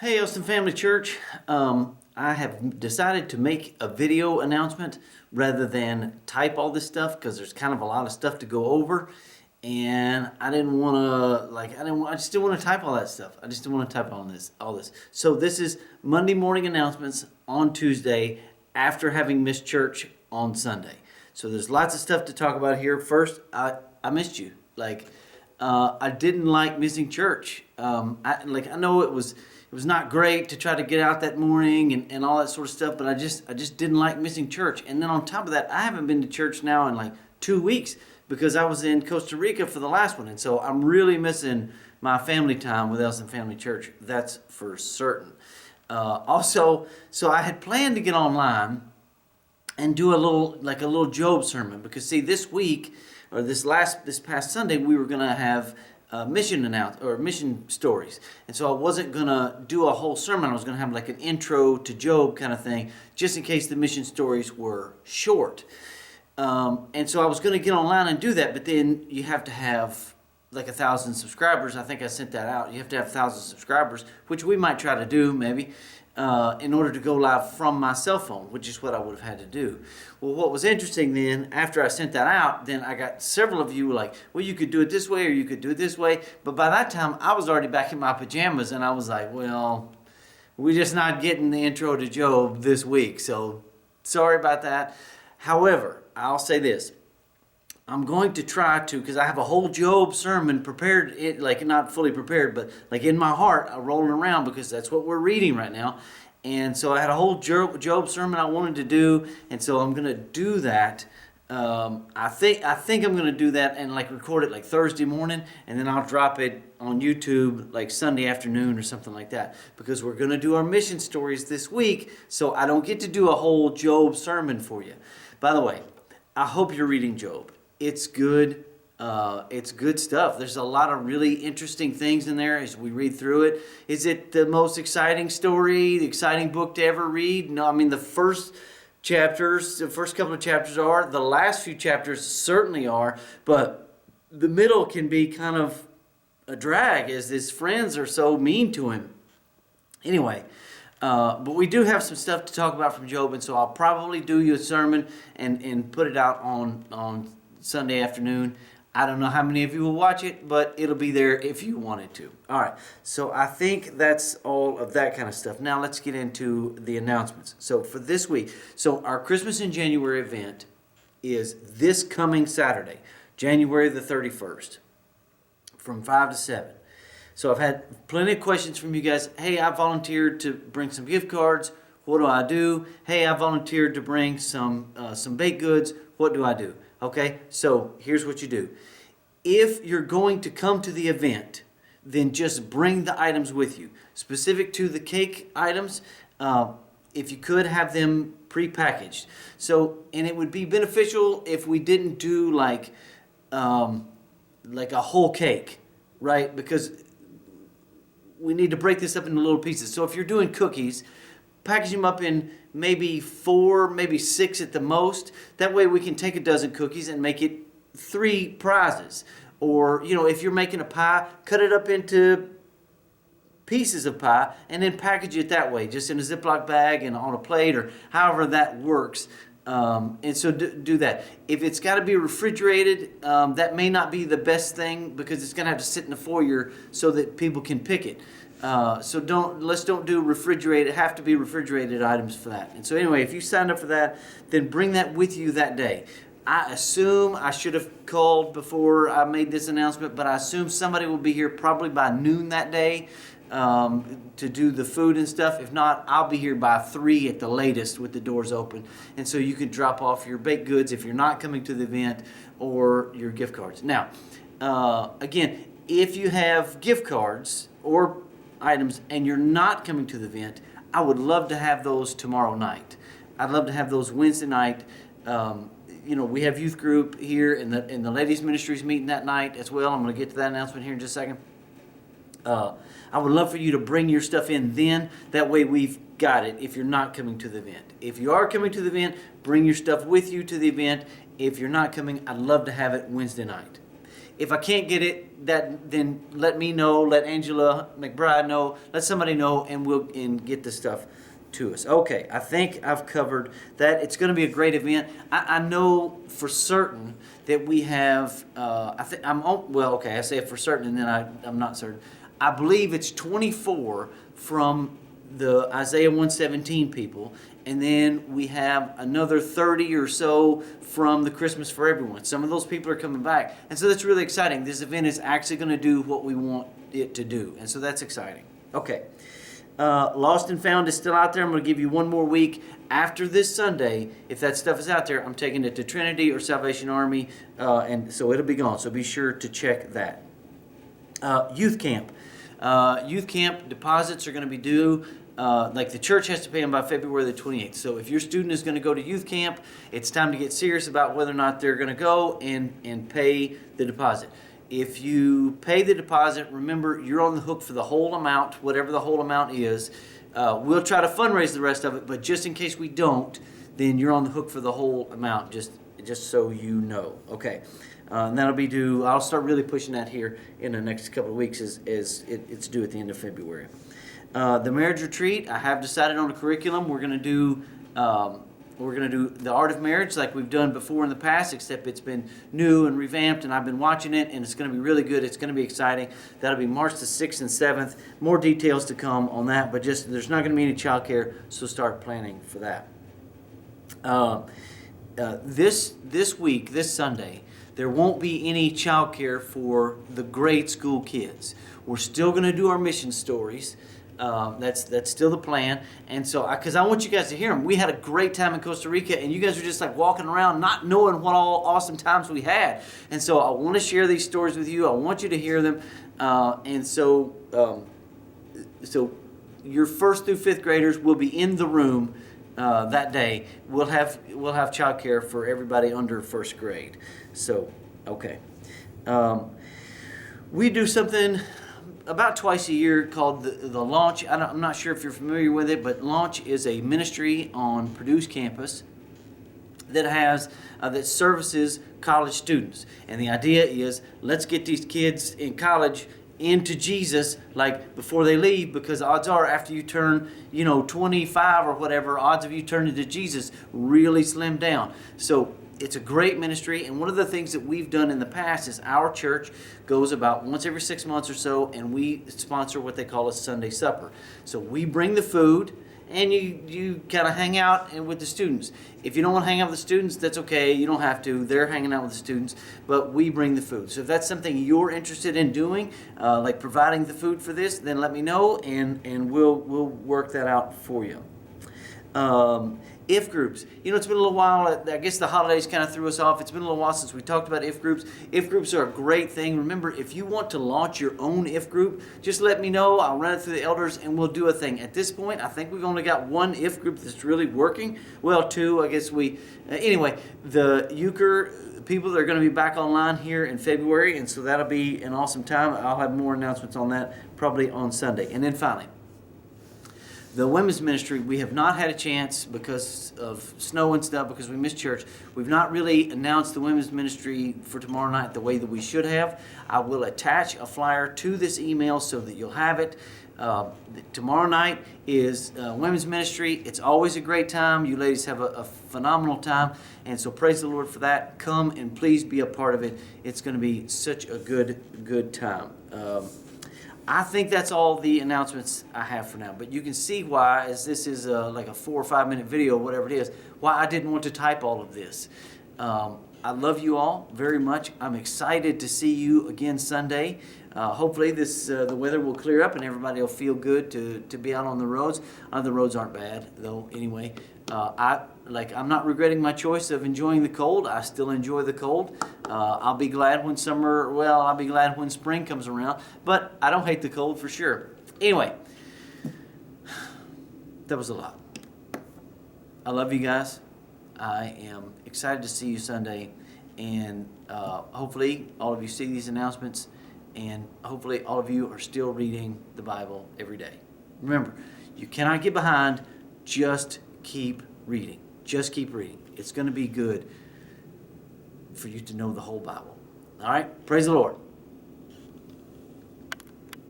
Hey, Austin Family Church. I have decided to make a video announcement rather than type all this stuff because there's kind of a lot of stuff to go over, and I didn't want to I just didn't want to type all that stuff. I just didn't want to type all this. So this is Monday morning announcements on Tuesday after having missed church on Sunday. So there's lots of stuff to talk about here. First, I missed you. I didn't like missing church. I know it was not great to try to get out that morning and all that sort of stuff, but I just didn't like missing church. And then on top of that, I haven't been to church now in like 2 weeks because I was in Costa Rica for the last one, and so I'm really missing my family time with Elson Family Church. That's for certain. So I had planned to get online and do a little Job sermon because see, this week or this past Sunday we were gonna have mission stories, and so I wasn't gonna do a whole sermon. I was gonna have like an intro to Job kind of thing, just in case the mission stories were short. And so I was gonna get online and do that, but then you have to have like 1,000 subscribers. I think I sent that out. You have to have 1,000 subscribers, which we might try to do maybe, in order to go live from my cell phone, which is what I would have had to do. Well, what was interesting then, after I sent that out, then I got several of you like, well, you could do it this way or you could do it this way. But by that time, I was already back in my pajamas, and I was like, well, we're just not getting the intro to Job this week. So sorry about that. However, I'll say this. I'm going to try to, because I have a whole Job sermon prepared, not fully prepared, but like in my heart, rolling around because that's what we're reading right now. And so I had a whole Job sermon I wanted to do, and so I'm going to do that. I think I'm going to do that and like record it like Thursday morning, and then I'll drop it on YouTube like Sunday afternoon or something like that, because we're going to do our mission stories this week, so I don't get to do a whole Job sermon for you. By the way, I hope you're reading Job. It's good. It's good stuff. There's a lot of really interesting things in there as we read through it. Is it the most exciting story, the exciting book to ever read? No, I mean the first couple of chapters are. The last few chapters certainly are. But the middle can be kind of a drag as his friends are so mean to him. Anyway, but we do have some stuff to talk about from Job, and so I'll probably do you a sermon and put it out on Sunday afternoon. I don't know how many of you will watch it, but it'll be there if you wanted to. All right, so I think that's all of that kind of stuff. Now let's get into the announcements. So for this week, so our Christmas in January event is this coming Saturday, January the 31st, from 5 to 7. So I've had plenty of questions from you guys. Hey, I volunteered to bring some gift cards. What do I do? Hey, I volunteered to bring some baked goods. What do I do? Okay, so here's what you do. If you're going to come to the event, then just bring the items with you. Specific to the cake items, if you could have them prepackaged. So, and it would be beneficial if we didn't do like a whole cake, right? Because we need to break this up into little pieces. So if you're doing cookies, package them up in maybe 4, maybe 6 at the most. That way we can take a dozen cookies and make it 3 prizes. Or, if you're making a pie, cut it up into pieces of pie and then package it that way, just in a Ziploc bag and on a plate or however that works. And so do that. If it's got to be refrigerated, that may not be the best thing because it's going to have to sit in the foyer so that people can pick it. So let's don't do refrigerated, have to be refrigerated items for that. And so anyway, if you signed up for that, then bring that with you that day. I assume I should have called before I made this announcement, but I assume somebody will be here probably by noon that day to do the food and stuff. If not, I'll be here by 3 at the latest with the doors open. And so you can drop off your baked goods if you're not coming to the event or your gift cards. Now, again, if you have gift cards or items and you're not coming to the event, I would love to have those tomorrow night. I'd love to have those Wednesday night. We have youth group here and the ladies ministries meeting that night as well. I'm going to get to that announcement here in just a second. I would love for you to bring your stuff in then. That way we've got it if you're not coming to the event. If you are coming to the event, bring your stuff with you to the event. If you're not coming, I'd love to have it Wednesday night. If I can't get it, then let me know, let Angela McBride know, let somebody know, and we'll get the stuff to us. Okay, I think I've covered that. It's going to be a great event. I know for certain that we have. I think I say it for certain, and then I'm not certain. I believe it's 24 from the Isaiah 117 people, and then we have another 30 or so from the Christmas for Everyone. Some of those people are coming back, and so that's really exciting. This event is actually going to do what we want it to do, and so that's exciting. Okay. Lost and Found is still out there. I'm going to give you one more week after this Sunday. If that stuff is out there, I'm taking it to Trinity or Salvation Army, and so it'll be gone. So be sure to check that. Youth camp. Youth camp deposits are going to be due. Like the church has to pay them by February the 28th. So if your student is going to go to youth camp, it's time to get serious about whether or not they're going to go and pay the deposit. If you pay the deposit, remember, you're on the hook for the whole amount, whatever the whole amount is. We'll try to fundraise the rest of it, but just in case we don't, then you're on the hook for the whole amount, just so you know. Okay, and that'll be due. I'll start really pushing that here in the next couple of weeks as it's due at the end of February. The marriage retreat, I have decided on a curriculum. We're going to do the Art of Marriage like we've done before in the past, except it's been new and revamped, and I've been watching it, and it's going to be really good. It's going to be exciting. That'll be March the 6th and 7th. More details to come on that, but just there's not going to be any childcare, so start planning for that. This week, this Sunday, there won't be any childcare for the grade school kids. We're still going to do our mission stories. That's still the plan, and so because I want you guys to hear them. We had a great time in Costa Rica, and you guys were just like walking around not knowing what all awesome times we had. And so I want to share these stories with you. I want you to hear them, and so your first through fifth graders will be in the room that day. We'll have childcare for everybody under first grade. So okay, we do something about twice a year called the Launch. I'm not sure if you're familiar with it, but Launch is a ministry on Purdue's campus that services college students. And the idea is, let's get these kids in college into Jesus like before they leave, because odds are after you turn 25 or whatever, odds of you turning to Jesus really slim down. So it's a great ministry, and one of the things that we've done in the past is our church goes about once every 6 months or so, and we sponsor what they call a Sunday supper. So we bring the food, and you kind of hang out with the students. If you don't want to hang out with the students, that's okay. You don't have to. They're hanging out with the students, but we bring the food. So if that's something you're interested in doing, like providing the food for this, then let me know, and we'll work that out for you. If groups. It's been a little while. I guess the holidays kind of threw us off. It's been a little while since we talked about if groups. If groups are a great thing. Remember, if you want to launch your own if group, just let me know. I'll run it through the elders and we'll do a thing. At this point, I think we've only got one if group that's really working. Well, two, I guess anyway, the Euchre people, they're going to be back online here in February, and so that'll be an awesome time. I'll have more announcements on that probably on Sunday. And then finally, the women's ministry, we have not had a chance because of snow and stuff, because we missed church. We've not really announced the women's ministry for tomorrow night the way that we should have. I will attach a flyer to this email so that you'll have it. Tomorrow night is women's ministry. It's always a great time. You ladies have a phenomenal time, and so praise the Lord for that. Come and please be a part of it. It's going to be such a good time. I think that's all the announcements I have for now. But you can see why, as this is like a 4 or 5 minute video, whatever it is, why I didn't want to type all of this. I love you all very much. I'm excited to see you again Sunday. Hopefully the weather will clear up and everybody will feel good to be out on the roads. The roads aren't bad though. Anyway, I'm not regretting my choice of enjoying the cold. I still enjoy the cold. I'll be glad when spring comes around, but I don't hate the cold for sure. Anyway, that was a lot. I love you guys. I am excited to see you Sunday, and hopefully all of you see these announcements, and hopefully all of you are still reading the Bible every day. Remember, you cannot get behind. Just keep reading. Just keep reading. It's going to be good for you to know the whole Bible. All right, praise the Lord.